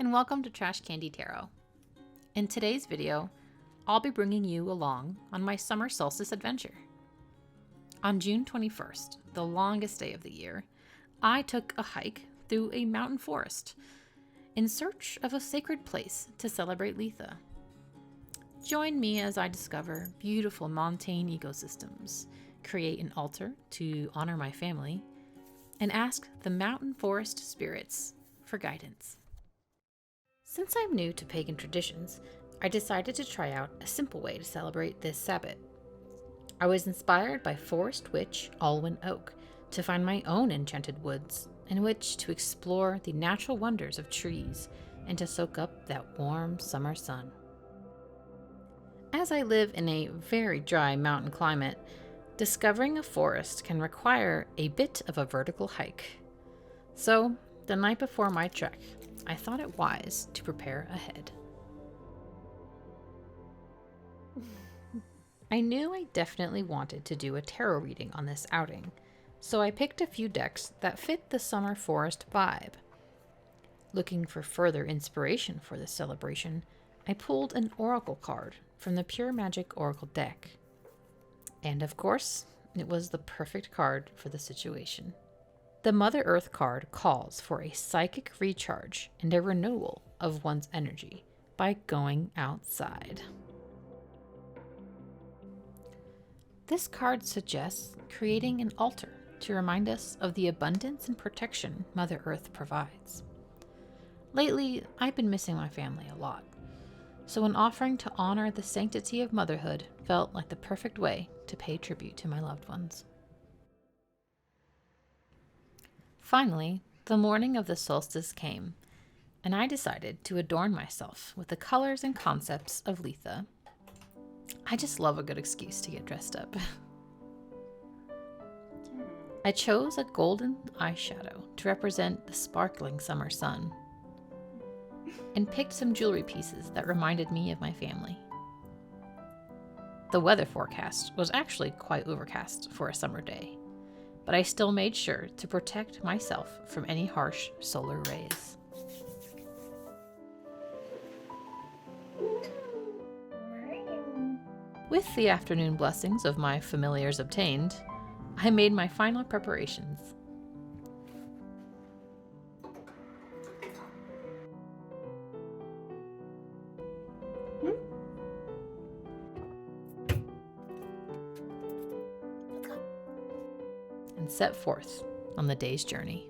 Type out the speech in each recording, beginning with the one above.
and welcome to Trash Candy Tarot. In today's video, I'll be bringing you along on my summer solstice adventure. On June 21st, the longest day of the year, I took a hike through a mountain forest in search of a sacred place to celebrate Litha. Join me as I discover beautiful montane ecosystems, create an altar to honor my family, and ask the mountain forest spirits for guidance. Since I'm new to pagan traditions, I decided to try out a simple way to celebrate this Sabbath. I was inspired by forest witch Alwyn Oak to find my own enchanted woods in which to explore the natural wonders of trees and to soak up that warm summer sun. As I live in a very dry mountain climate, discovering a forest can require a bit of a vertical hike. So, the night before my trek, I thought it wise to prepare ahead. I knew I definitely wanted to do a tarot reading on this outing, so I picked a few decks that fit the summer forest vibe. Looking for further inspiration for this celebration, I pulled an oracle card from the Pure Magic Oracle deck. And of course, it was the perfect card for the situation. The Mother Earth card calls for a psychic recharge and a renewal of one's energy by going outside. This card suggests creating an altar to remind us of the abundance and protection Mother Earth provides. Lately, I've been missing my family a lot, so an offering to honor the sanctity of motherhood felt like the perfect way to pay tribute to my loved ones. Finally, the morning of the solstice came, and I decided to adorn myself with the colors and concepts of Litha. I just love a good excuse to get dressed up. I chose a golden eyeshadow to represent the sparkling summer sun, and picked some jewelry pieces that reminded me of my family. The weather forecast was actually quite overcast for a summer day, but I still made sure to protect myself from any harsh solar rays. With the afternoon blessings of my familiars obtained, I made my final preparations. And set forth on the day's journey.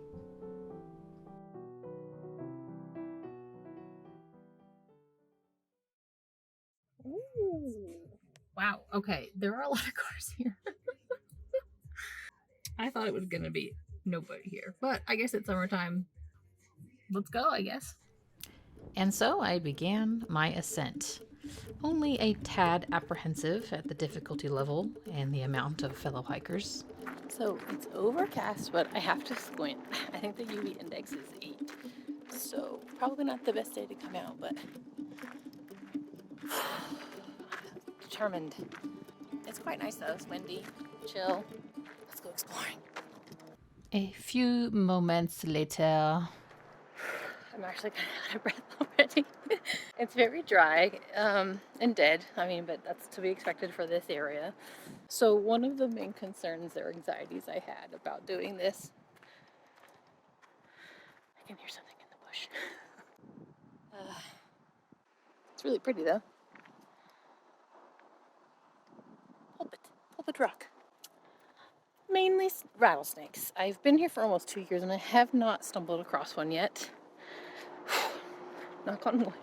Ooh. Wow, okay, there are a lot of cars here. I thought it was gonna be nobody here, but I guess it's summertime. Let's go, I guess. And so I began my ascent, only a tad apprehensive at the difficulty level and the amount of fellow hikers. So it's overcast, but I have to squint. I think the UV index is 8. So probably not the best day to come out, but determined. It's quite nice though. It's windy, chill. Let's go exploring. A few moments later, I'm actually kind of out of breath already. It's very dry and dead. I mean, but that's to be expected for this area. So one of the main concerns or anxieties I had about doing this, I can hear something in the bush. It's really pretty though. Pulpit rock. Mainly rattlesnakes. I've been here for almost 2 years and I have not stumbled across one yet. Knock on wood.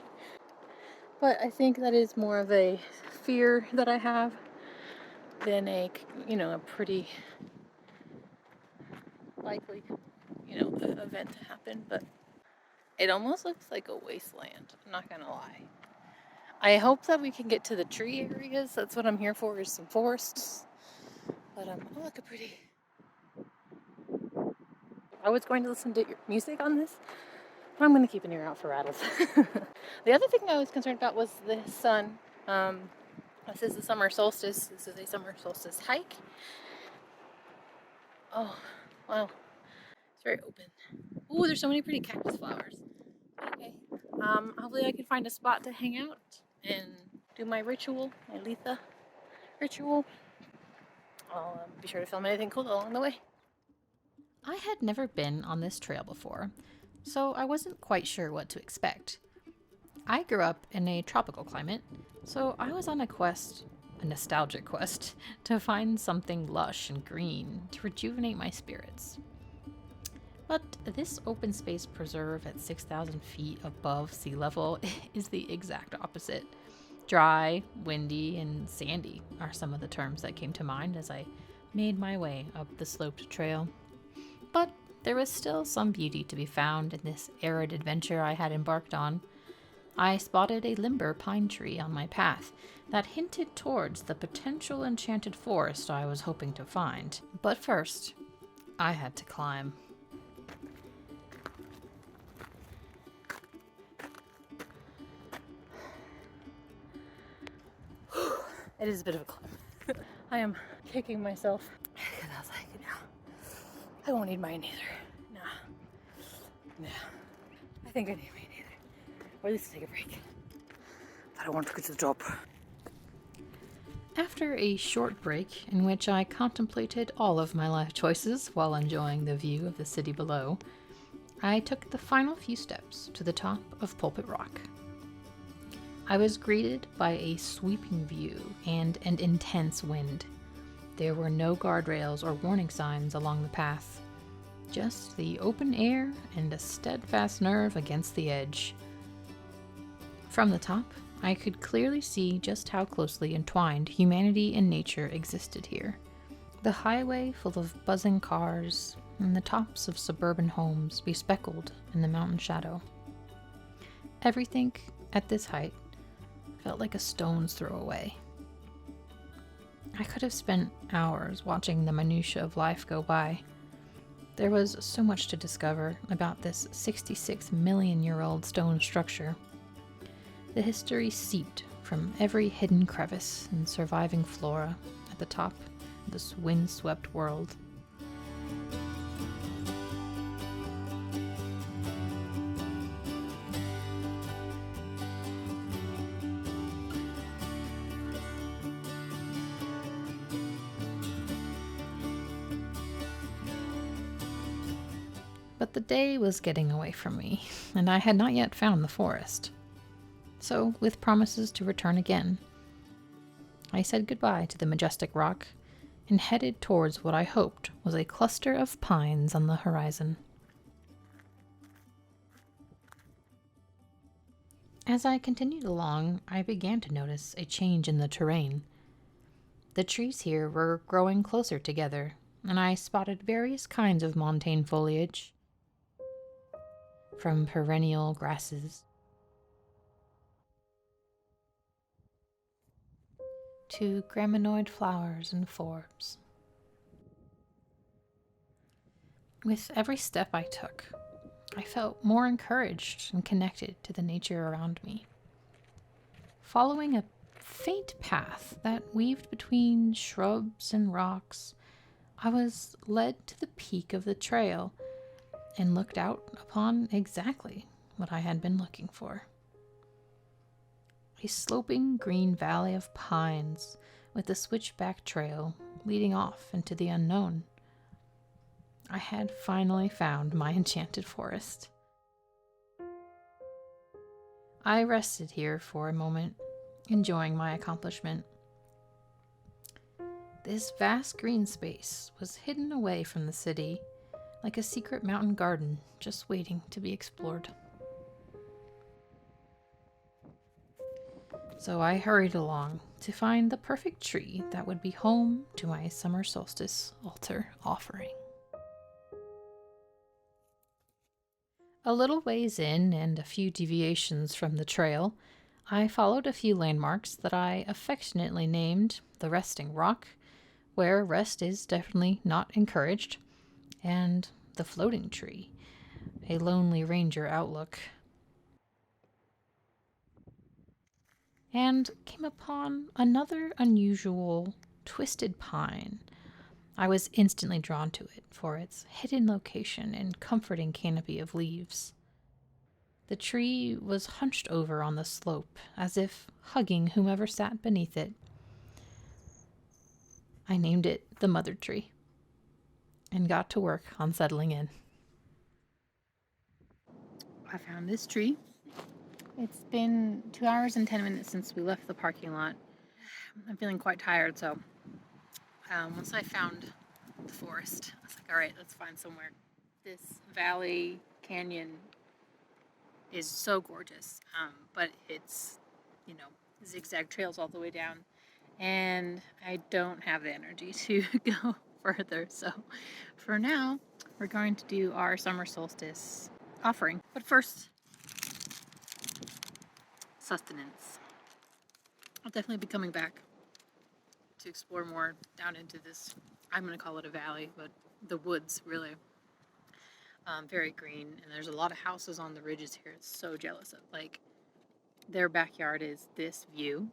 But I think that is more of a fear that I have than a pretty likely, event to happen. But it almost looks like a wasteland. I'm not gonna lie. I hope that we can get to the tree areas. That's what I'm here for, is some forests. But oh, look, pretty. I was going to listen to music on this, but I'm going to keep an ear out for rattles. The other thing I was concerned about was the sun. This is the summer solstice. This is a summer solstice hike. Oh, wow. It's very open. Ooh, there's so many pretty cactus flowers. Okay. Hopefully I can find a spot to hang out and do my ritual, my Litha ritual. I'll be sure to film anything cool along the way. I had never been on this trail before, so I wasn't quite sure what to expect. I grew up in a tropical climate, so I was on a nostalgic quest, to find something lush and green to rejuvenate my spirits. But this open space preserve at 6,000 feet above sea level is the exact opposite. Dry, windy, and sandy are some of the terms that came to mind as I made my way up the sloped trail. But there was still some beauty to be found in this arid adventure I had embarked on. I spotted a limber pine tree on my path that hinted towards the potential enchanted forest I was hoping to find. But first, I had to climb. It is a bit of a climb. I am kicking myself because I was like, no, I won't need mine either. No. I think I need mine either. Or at least take a break. I don't want to get to the top. After a short break in which I contemplated all of my life choices while enjoying the view of the city below, I took the final few steps to the top of Pulpit Rock. I was greeted by a sweeping view and an intense wind. There were no guardrails or warning signs along the path, just the open air and a steadfast nerve against the edge. From the top, I could clearly see just how closely entwined humanity and nature existed here. The highway full of buzzing cars and the tops of suburban homes bespeckled in the mountain shadow. Everything at this height felt like a stone's throw away. I could have spent hours watching the minutiae of life go by. There was so much to discover about this 66 million year old stone structure. The history seeped from every hidden crevice and surviving flora at the top of this wind-swept world. But the day was getting away from me, and I had not yet found the forest. So, with promises to return again, I said goodbye to the majestic rock and headed towards what I hoped was a cluster of pines on the horizon. As I continued along, I began to notice a change in the terrain. The trees here were growing closer together, and I spotted various kinds of montane foliage, from perennial grasses to graminoid flowers and forbs. With every step I took, I felt more encouraged and connected to the nature around me. Following a faint path that weaved between shrubs and rocks, I was led to the peak of the trail and looked out upon exactly what I had been looking for. A sloping green valley of pines with a switchback trail leading off into the unknown. I had finally found my enchanted forest. I rested here for a moment, enjoying my accomplishment. This vast green space was hidden away from the city, like a secret mountain garden just waiting to be explored. So I hurried along to find the perfect tree that would be home to my summer solstice altar offering. A little ways in and a few deviations from the trail, I followed a few landmarks that I affectionately named the Resting Rock, where rest is definitely not encouraged, and the Floating Tree, a lonely ranger outlook. And came upon another unusual, twisted pine. I was instantly drawn to it for its hidden location and comforting canopy of leaves. The tree was hunched over on the slope, as if hugging whomever sat beneath it. I named it the Mother Tree and got to work on settling in. I found this tree. It's been 2 hours and 10 minutes since we left the parking lot. I'm feeling quite tired, so once I found the forest, I was like, all right, let's find somewhere. This valley canyon is so gorgeous, but it's, zigzag trails all the way down, and I don't have the energy to go further. So for now, we're going to do our summer solstice offering. But first, sustenance. I'll definitely be coming back to explore more down into this, I'm going to call it a valley, but the woods, really. Very green, and there's a lot of houses on the ridges here. It's so jealous of, like, their backyard is this view.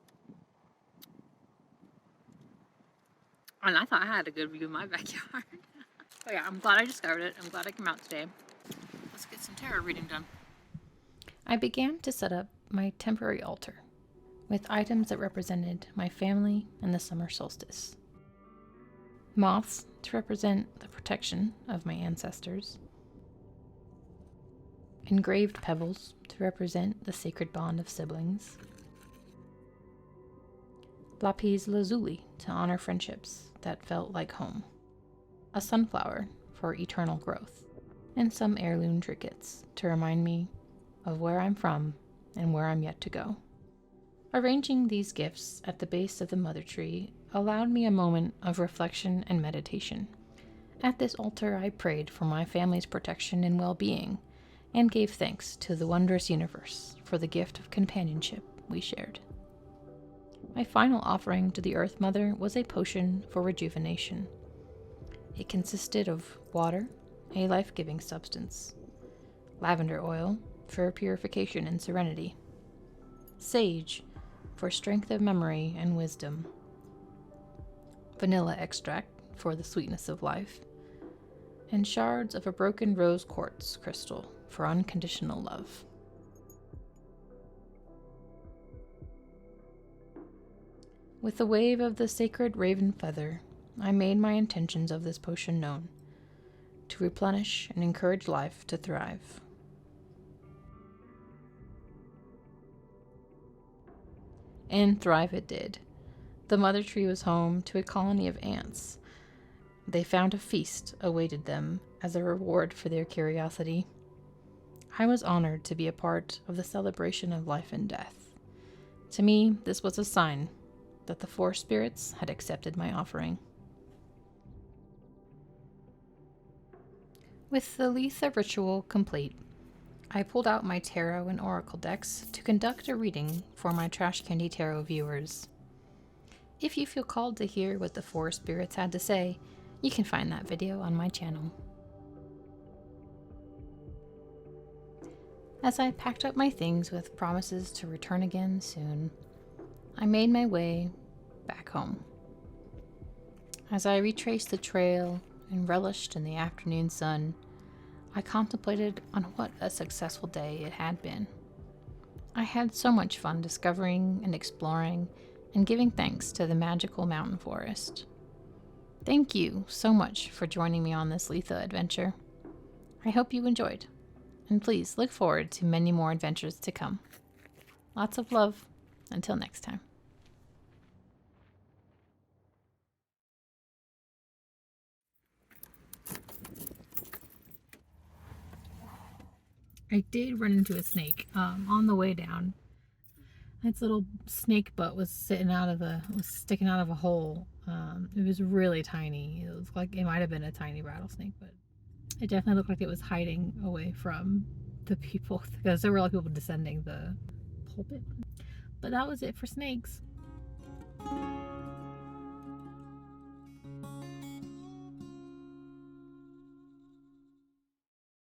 And I thought I had a good view of my backyard. But yeah, I'm glad I discovered it. I'm glad I came out today. Let's get some tarot reading done. I began to set up my temporary altar with items that represented my family and the summer solstice. Moths to represent the protection of my ancestors. Engraved pebbles to represent the sacred bond of siblings. Lapis lazuli to honor friendships that felt like home. A sunflower for eternal growth. And some heirloom trinkets to remind me of where I'm from and where I'm yet to go. Arranging these gifts at the base of the mother tree allowed me a moment of reflection and meditation. At this altar, I prayed for my family's protection and well-being, and gave thanks to the wondrous universe for the gift of companionship we shared. My final offering to the Earth Mother was a potion for rejuvenation. It consisted of water, a life-giving substance, lavender oil for purification and serenity, sage for strength of memory and wisdom, vanilla extract for the sweetness of life, and shards of a broken rose quartz crystal for unconditional love. With the wave of the sacred raven feather, I made my intentions of this potion known, to replenish and encourage life to thrive. And thrive it did. The mother tree was home to a colony of ants. They found a feast awaited them as a reward for their curiosity. I was honored to be a part of the celebration of life and death. To me, this was a sign that the forest spirits had accepted my offering. With the Litha ritual complete, I pulled out my tarot and oracle decks to conduct a reading for my Trash Candy Tarot viewers. If you feel called to hear what the forest spirits had to say, you can find that video on my channel. As I packed up my things with promises to return again soon, I made my way back home. As I retraced the trail and relished in the afternoon sun, I contemplated on what a successful day it had been. I had so much fun discovering and exploring and giving thanks to the magical mountain forest. Thank you so much for joining me on this Litha adventure. I hope you enjoyed, and please look forward to many more adventures to come. Lots of love. Until next time. I did run into a snake on the way down. Its little snake butt was sticking out of a hole. It was really tiny. It looked like it might have been a tiny rattlesnake, but it definitely looked like it was hiding away from the people because there were a lot of people descending the pulpit. But that was it for snakes.